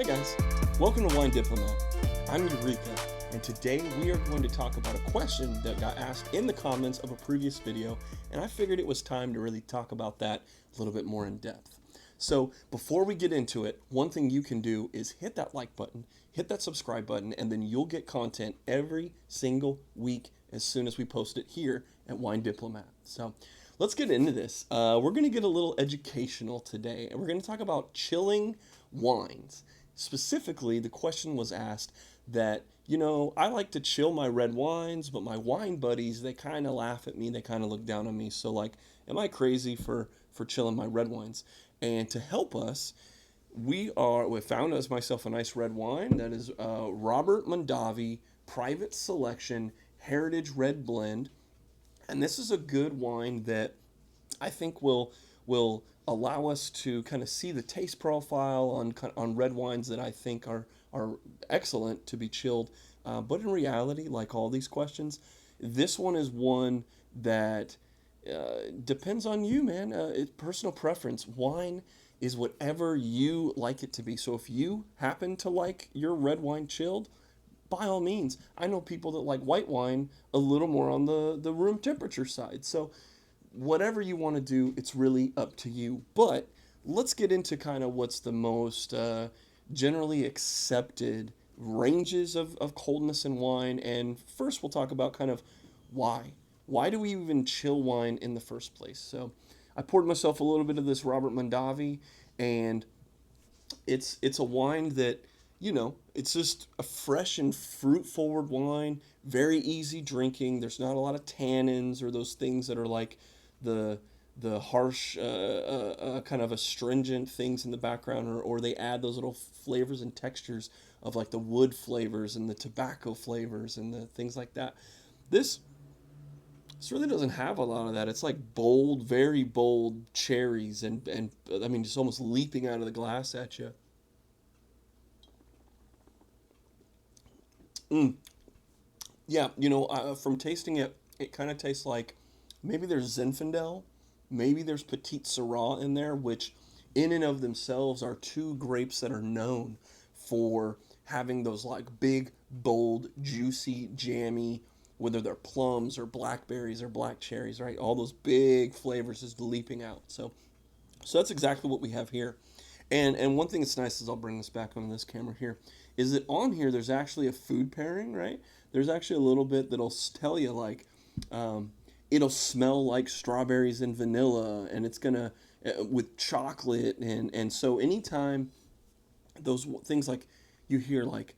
Hey guys, welcome to Wine Diplomat. I'm Eureka, and today we are going to talk about a question that got asked in the comments of a previous video, and I figured it was time to really talk about that a little bit more in depth. So before we get into it, one thing you can do is hit that like button, hit that subscribe button, and then you'll get content every single week as soon as we post it here at Wine Diplomat. So let's get into this. We're going to get a little educational today, and we're going to talk about chilling wines. Specifically, the question was asked that, I like to chill my red wines, but my wine buddies, they kind of laugh at me. They kind of look down on me. So, like, am I crazy for chilling my red wines? And to help us, we found us myself a nice red wine that is Robert Mondavi Private Selection Heritage Red Blend. And this is a good wine that I think will allow us to kind of see the taste profile on red wines that I think are excellent to be chilled. But in reality, like all these questions, this one is one that depends on you, man. It's personal preference. Wine is whatever you like it to be. So if you happen to like your red wine chilled, by all means. I know people that like white wine a little more on the room temperature side. So whatever you want to do, it's really up to you. But let's get into kind of what's the most generally accepted ranges of coldness in wine. And first, we'll talk about kind of why. Why do we even chill wine in the first place? So I poured myself a little bit of this Robert Mondavi, and it's a wine that it's just a fresh and fruit forward wine, very easy drinking. There's not a lot of tannins or those things that are like the harsh kind of astringent things in the background, or they add those little flavors and textures of like the wood flavors and the tobacco flavors and the things like that. This this really doesn't have a lot of that. It's like bold, very bold cherries and I mean just almost leaping out of the glass at you. Mm. Yeah, from tasting it, it kind of tastes like maybe there's Zinfandel, maybe there's Petite Syrah in there, which in and of themselves are two grapes that are known for having those like big, bold, juicy, jammy, whether they're plums or blackberries or black cherries, right? All those big flavors just leaping out. So that's exactly what we have here. And one thing that's nice is I'll bring this back on this camera here, is that on here there's actually a food pairing, right? There's actually a little bit that'll tell you like um, it'll smell like strawberries and vanilla, and it's gonna with chocolate, and so anytime those things like you hear like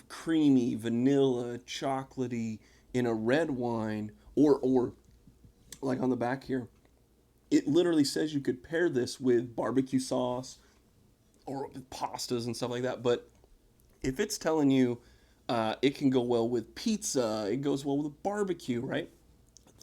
creamy, vanilla, chocolatey in a red wine, or like on the back here, it literally says you could pair this with barbecue sauce or pastas and stuff like that. But if it's telling you it can go well with pizza, it goes well with barbecue, right?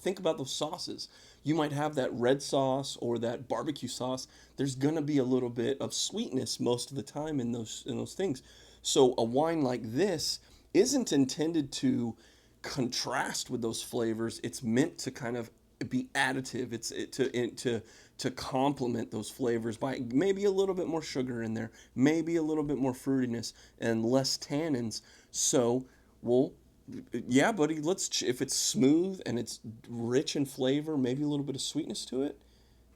Think about those sauces. You might have that red sauce or that barbecue sauce. There's gonna be a little bit of sweetness most of the time in those things. So a wine like this isn't intended to contrast with those flavors. It's meant to kind of be additive. To complement those flavors by maybe a little bit more sugar in there, maybe a little bit more fruitiness and less tannins. So, well, yeah, buddy, if it's smooth and it's rich in flavor, maybe a little bit of sweetness to it.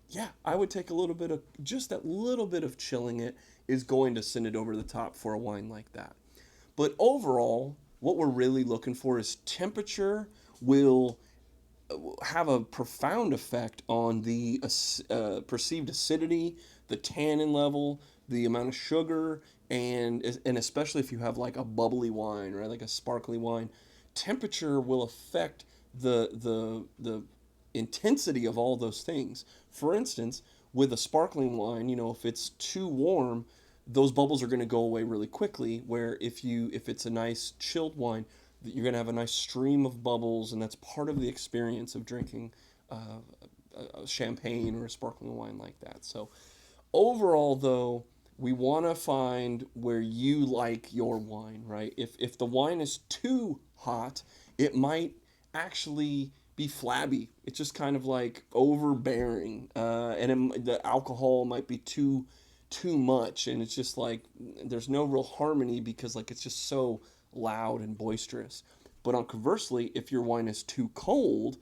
Yeah, I would take a little bit of just that little bit of chilling it is going to send it over the top for a wine like that. But overall, what we're really looking for is temperature will have a profound effect on the perceived acidity, the tannin level, the amount of sugar, and especially if you have like a bubbly wine, right, like a sparkly wine, temperature will affect the intensity of all those things. For instance, with a sparkling wine, if it's too warm, those bubbles are going to go away really quickly. Where if it's a nice chilled wine, you're going to have a nice stream of bubbles, and that's part of the experience of drinking a champagne or a sparkling wine like that. So overall, though, we want to find where you like your wine, right? If the wine is too hot, it might actually be flabby. It's just kind of like overbearing, and the alcohol might be too much, and it's just like there's no real harmony because like it's just so loud and boisterous. But on conversely, if your wine is too cold,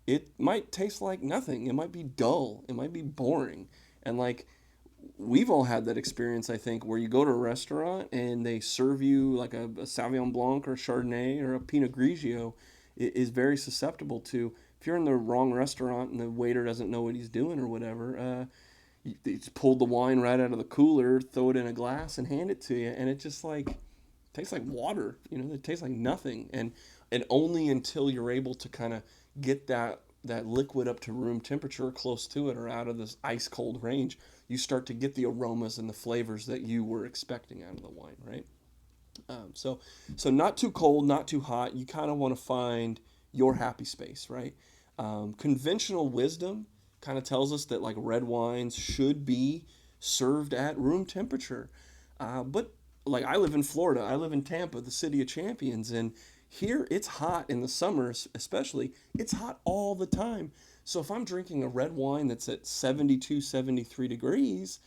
it might taste like nothing. It might be dull. It might be boring. And like we've all had that experience, I think, where you go to a restaurant and they serve you like a Sauvignon Blanc or a Chardonnay or a Pinot Grigio. It is very susceptible to, if you're in the wrong restaurant and the waiter doesn't know what he's doing or whatever, they just pulled the wine right out of the cooler, throw it in a glass, and hand it to you, and it just like tastes like water. It tastes like nothing, and only until you're able to kind of get that liquid up to room temperature or close to it or out of this ice cold range, you start to get the aromas and the flavors that you were expecting out of the wine, right? So not too cold, not too hot. You kind of want to find your happy space, right? Conventional wisdom kind of tells us that like red wines should be served at room temperature, but like I live in Florida, I live in Tampa, the city of champions, and here it's hot in the summers, especially. It's hot all the time. So if I'm drinking a red wine that's at 72, 73 degrees,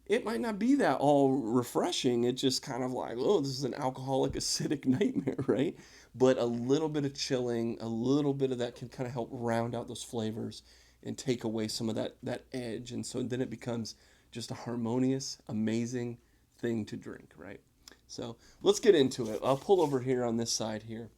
it might not be that all refreshing. It's just kind of like, oh, this is an alcoholic acidic nightmare, right? But a little bit of chilling, a little bit of that can kind of help round out those flavors and take away some of that edge. And so then it becomes just a harmonious, amazing thing to drink, right? So let's get into it. I'll pull over here on this side here.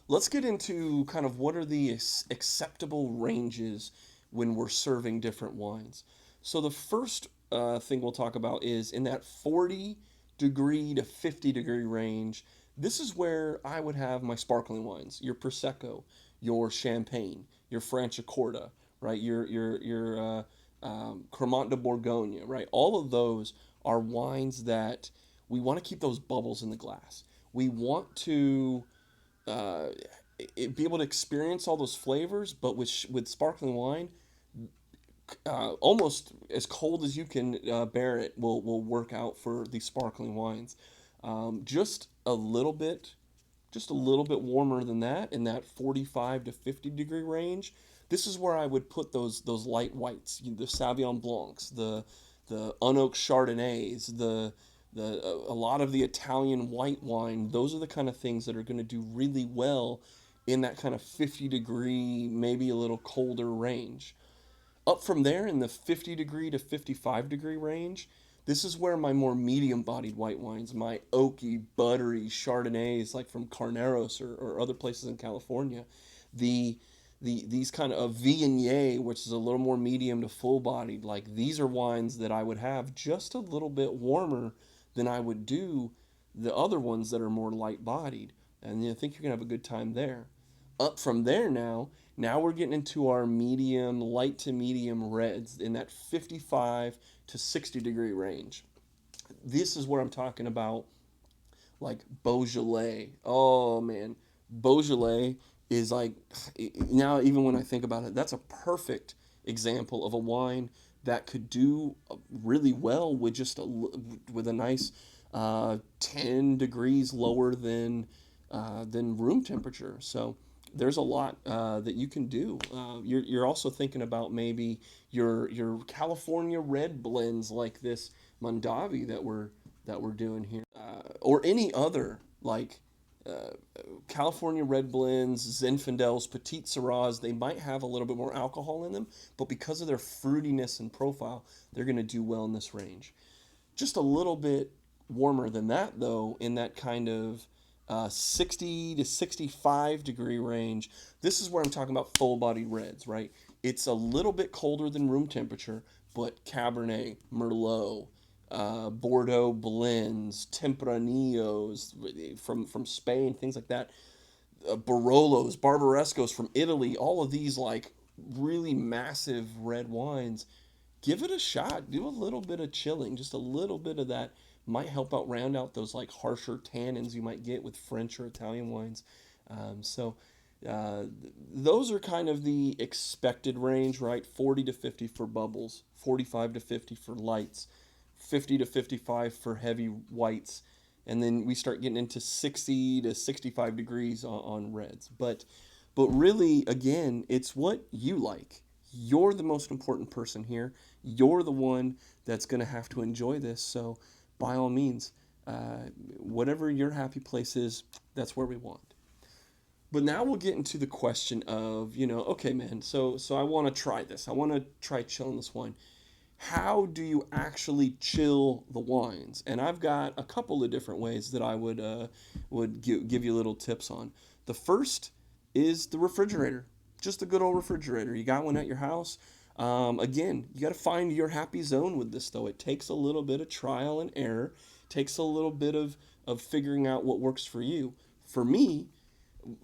Let's get into kind of what are the acceptable ranges when we're serving different wines. So the first thing we'll talk about is in that 40 degree to 50 degree range. This is where I would have my sparkling wines, your Prosecco, your Champagne, your Franciacorta, right? Your Cremant de Bourgogne, right? All of those are wines that we want to keep those bubbles in the glass. We want to uh, be able to experience all those flavors, but with sparkling wine, almost as cold as you can bear it will work out for these sparkling wines. Just a little bit, just a little bit warmer than that, in that 45 to 50 degree range. This is where I would put those light whites, the Sauvignon Blancs, the unoaked Chardonnays, the a lot of the Italian white wine. Those are the kind of things that are going to do really well in that kind of 50 degree, maybe a little colder range. Up from there in the 50 degree to 55 degree range, this is where my more medium bodied white wines, my oaky, buttery Chardonnays like from Carneros or other places in California, the these kind of Viognier, which is a little more medium to full bodied, like these are wines that I would have just a little bit warmer than I would do the other ones that are more light bodied. And I think you're going to have a good time there. Up from there now we're getting into our medium, light to medium reds in that 55 to 60 degree range. This is where I'm talking about like Beaujolais. Oh man, Beaujolais is like, now even when I think about it, that's a perfect example of a wine that could do really well with just with a nice 10 degrees lower than room temperature. So there's a lot that you can do. You're also thinking about maybe your California red blends like this Mondavi that we're doing here, or any other like uh, California red blends, Zinfandels, Petit Syrahs. They might have a little bit more alcohol in them, but because of their fruitiness and profile, they're going to do well in this range. Just a little bit warmer than that, though, in that kind of 60 to 65 degree range. This is where I'm talking about full bodied reds, right? It's a little bit colder than room temperature, but Cabernet, Merlot, Bordeaux blends, Tempranillos from Spain, things like that, Barolos, Barbarescos from Italy, all of these like really massive red wines. Give it a shot. Do a little bit of chilling, just a little bit of that might help out round out those like harsher tannins you might get with French or Italian wines. So uh, those are kind of the expected range, right? 40 to 50 for bubbles, 45 to 50 for lights, 50 to 55 for heavy whites, and then we start getting into 60 to 65 degrees on reds. But really, again, it's what you like. You're the most important person here. You're the one that's going to have to enjoy this. So by all means, whatever your happy place is, that's where we want. But now we'll get into the question of, okay, man, so I want to try this. I want to try chilling this wine. How do you actually chill the wines? And I've got a couple of different ways that I would give you little tips on. The first is the refrigerator, just a good old refrigerator. You got one at your house. Again, you got to find your happy zone with this, though. It takes a little bit of trial and error. Takes a little bit of figuring out what works for you. For me,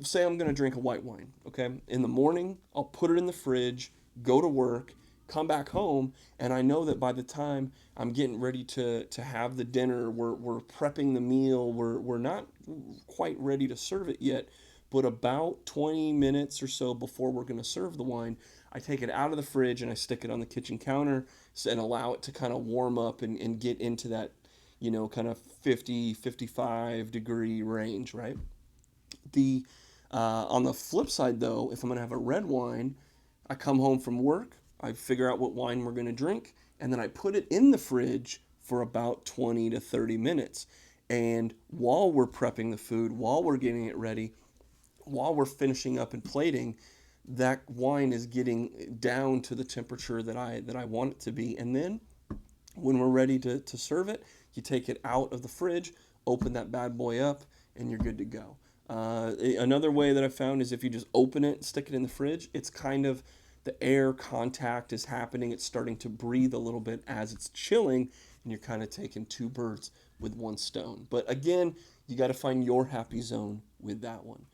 say I'm going to drink a white wine, okay? In the morning, I'll put it in the fridge, go to work, come back home, and I know that by the time I'm getting ready to have the dinner, we're prepping the meal, we're not quite ready to serve it yet, but about 20 minutes or so before we're going to serve the wine, I take it out of the fridge and I stick it on the kitchen counter and allow it to kind of warm up and get into that, kind of 50, 55 degree range, right? The On the flip side, though, if I'm going to have a red wine, I come home from work, I figure out what wine we're going to drink, and then I put it in the fridge for about 20 to 30 minutes. And while we're prepping the food, while we're getting it ready, while we're finishing up and plating, that wine is getting down to the temperature that I want it to be. And then when we're ready to serve it, you take it out of the fridge, open that bad boy up, and you're good to go. Another way that I found is if you just open it, stick it in the fridge, it's kind of the air contact is happening. It's starting to breathe a little bit as it's chilling, and you're kind of taking two birds with one stone. But again, you got to find your happy zone with that one.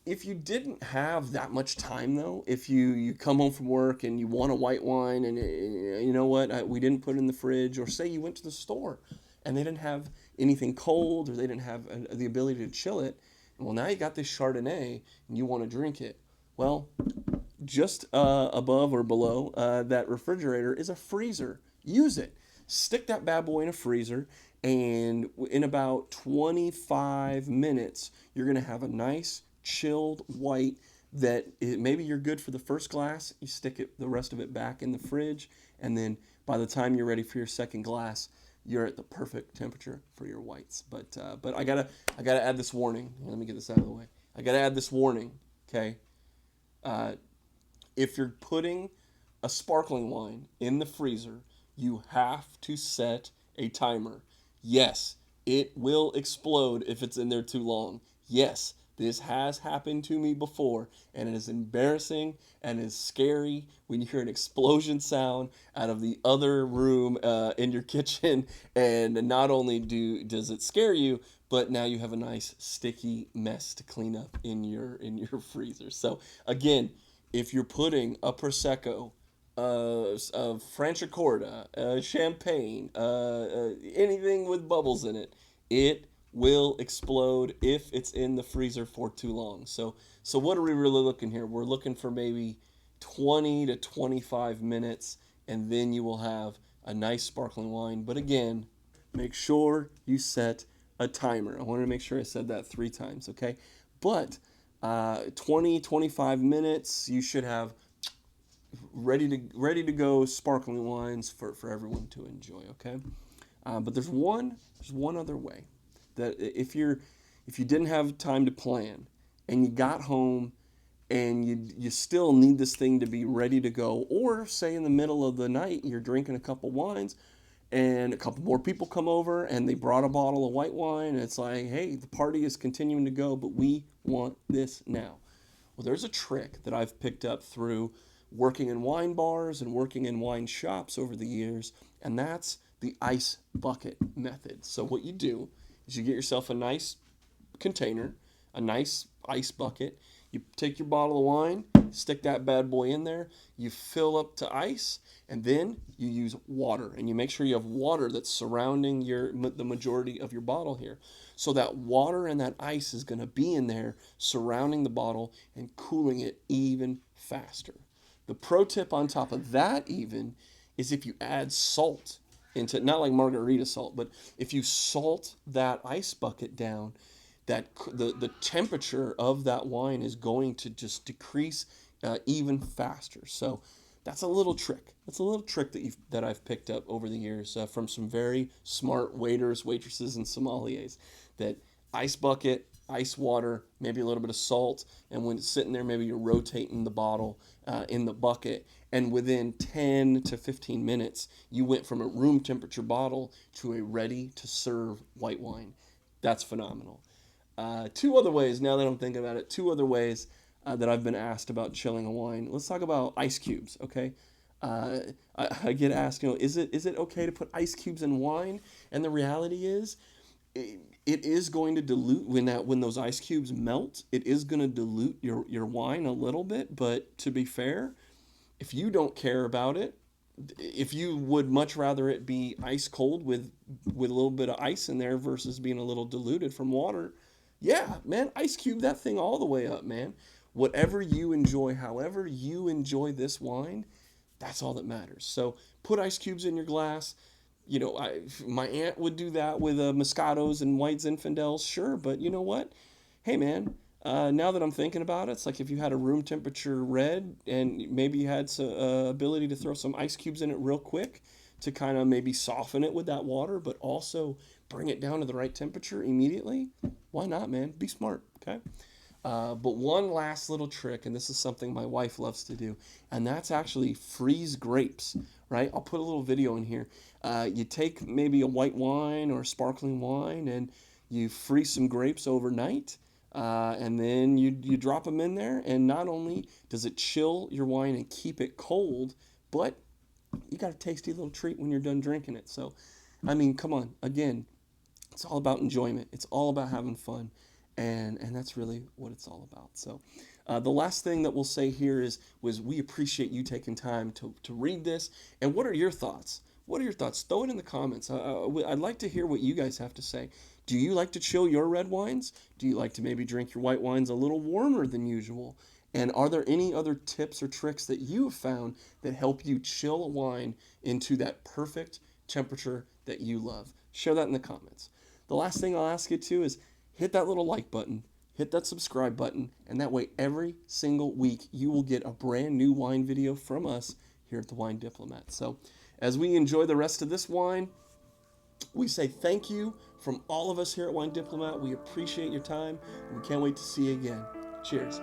If you didn't have that much time, though, if you come home from work and you want a white wine and you know what, we didn't put it in the fridge, or say you went to the store and they didn't have anything cold, or they didn't have the ability to chill it, well, now you got this Chardonnay and you want to drink it. Well, just above or below that refrigerator is a freezer. Use it. Stick that bad boy in a freezer, and in about 25 minutes, you're going to have a nice chilled white that maybe you're good for the first glass. You stick the rest of it back in the fridge, and then by the time you're ready for your second glass, you're at the perfect temperature for your whites. But I gotta add this warning. Let me get this out of the way. I gotta add this warning. Okay. If you're putting a sparkling wine in the freezer, you have to set a timer. Yes, it will explode if it's in there too long. Yes, this has happened to me before, and it is embarrassing and is scary when you hear an explosion sound out of the other room in your kitchen. And not only does it scare you, but now you have a nice sticky mess to clean up in your freezer. So again, if you're putting a prosecco, a Franciacorta, champagne, anything with bubbles in it, it will explode if it's in the freezer for too long. So what are we really looking here? We're looking for maybe 20 to 25 minutes, and then you will have a nice sparkling wine. But again, make sure you set a timer. I wanted to make sure I said that 3 times, okay? But 20, 25 minutes, you should have ready to go sparkling wines for everyone to enjoy, okay? But there's one other way that if you didn't have time to plan and you got home and you still need this thing to be ready to go, or say in the middle of the night you're drinking a couple wines and a couple more people come over and they brought a bottle of white wine, and it's like, hey, the party is continuing to go, but we want this now. Well, there's a trick that I've picked up through working in wine bars and working in wine shops over the years, and that's the ice bucket method. So what you do is you get yourself a nice container, a nice ice bucket. You take your bottle of wine, stick that bad boy in there, you fill up to ice, and then you use water. And you make sure you have water that's surrounding the majority of your bottle here. So that water and that ice is going to be in there surrounding the bottle and cooling it even faster. The pro tip on top of that even is if you add salt into, not like margarita salt, but if you salt that ice bucket down, that the temperature of that wine is going to just decrease even faster. So that's a little trick. That's a little trick that I've picked up over the years from some very smart waiters, waitresses, and sommeliers. That ice bucket, ice water, maybe a little bit of salt, and when it's sitting there, maybe you're rotating the bottle in the bucket, and within 10 to 15 minutes, you went from a room temperature bottle to a ready to serve white wine. That's phenomenal. Two other ways, now that I'm thinking about it, two other ways that I've been asked about chilling a wine. Let's talk about ice cubes, okay? Uh, I get asked, is it okay to put ice cubes in wine? And the reality is, it is going to dilute when those ice cubes melt. It is going to dilute your wine a little bit. But to be fair, if you don't care about it, if you would much rather it be ice cold with a little bit of ice in there versus being a little diluted from water, yeah, man, ice cube that thing all the way up, man. Whatever you enjoy, however you enjoy this wine, that's all that matters. So put ice cubes in your glass. My aunt would do that with Moscatos and White Zinfandels, sure, but you know what? Hey, man, now that I'm thinking about it, it's like if you had a room temperature red and maybe you had some ability to throw some ice cubes in it real quick to kind of maybe soften it with that water, but also bring it down to the right temperature immediately. Why not, man? Be smart, okay? But one last little trick, and this is something my wife loves to do, and that's actually freeze grapes, right? I'll put a little video in here. You take maybe a white wine or sparkling wine and you freeze some grapes overnight, and then you drop them in there, and not only does it chill your wine and keep it cold, but you got a tasty little treat when you're done drinking it. So, I mean, come on, again, it's all about enjoyment. It's all about having fun. And that's really what it's all about. So the last thing that we'll say here was we appreciate you taking time to read this. And what are your thoughts? What are your thoughts? Throw it in the comments. I'd like to hear what you guys have to say. Do you like to chill your red wines? Do you like to maybe drink your white wines a little warmer than usual? And are there any other tips or tricks that you have found that help you chill a wine into that perfect temperature that you love? Share that in the comments. The last thing I'll ask you to is hit that little like button, hit that subscribe button, and that way every single week you will get a brand new wine video from us here at the Wine Diplomat. So as we enjoy the rest of this wine, we say thank you from all of us here at Wine Diplomat. We appreciate your time, and we can't wait to see you again. Cheers.